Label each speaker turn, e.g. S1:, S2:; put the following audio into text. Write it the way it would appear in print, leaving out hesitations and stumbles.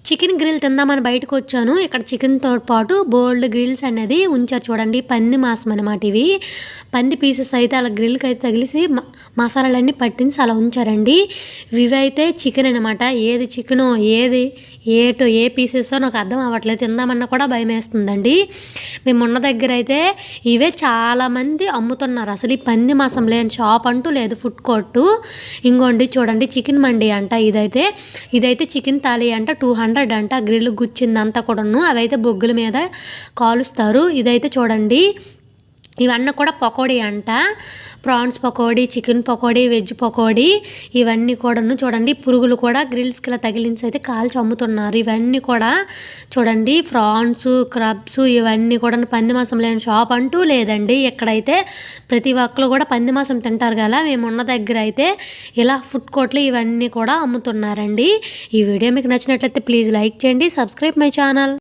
S1: Chicken grill తిందామని బయటకు వచ్చాను. ఇక్కడ చికెన్తో పాటు బోల్డ్ గ్రిల్స్ అనేది ఉంచారు చూడండి. పంది మాంసం అనమాట ఇవి. పంది పీసెస్ అయితే అలా గ్రిల్కి అయితే తగిలిసి మసాలాలన్నీ పట్టించి అలా ఉంచారండి. ఇవైతే చికెన్ అనమాట. ఏది చికెనో ఏ పీసెస్ నాకు అర్థం అవ్వట్లేదు. తిందామన్నా కూడా భయం వేస్తుందండి. మేము ఉన్న దగ్గర అయితే ఇవే చాలామంది అమ్ముతున్నారు. అసలు ఈ పంది మాంసం లేని షాప్ అంటూ లేదు, ఫుడ్ కోర్టు. ఇంకోండి చూడండి, చికెన్ మండి అంట. ఇదైతే చికెన్ థాలీ అంట, 200 అంట. గ్రిల్ గుచ్చిందంతా కూడాను. అవైతే బొగ్గుల మీద కాలుస్తారు. ఇదైతే చూడండి, ఇవన్నీ కూడా పకోడీ అంట. Prawns pakodi, chicken pakodi, veg pakodi, ఇవన్నీ కూడాను చూడండి. పురుగులు కూడా గ్రిల్స్కి ఇలా తగిలించి అయితే కాల్చి అమ్ముతున్నారు. ఇవన్నీ కూడా చూడండి, ఫ్రాన్స్, క్రబ్స్, ఇవన్నీ కూడా పంది మాంసం లేని షాప్ అంటూ లేదండి. ఇక్కడైతే ప్రతి ఒక్కరు కూడా పంది మాంసం తింటారు కదా. మేము ఉన్న దగ్గర అయితే ఇలా ఫుడ్ కోర్ట్లు ఇవన్నీ కూడా అమ్ముతున్నారండి. ఈ వీడియో మీకు నచ్చినట్లయితే ప్లీజ్ లైక్ చేయండి, సబ్స్క్రైబ్ మై ఛానల్.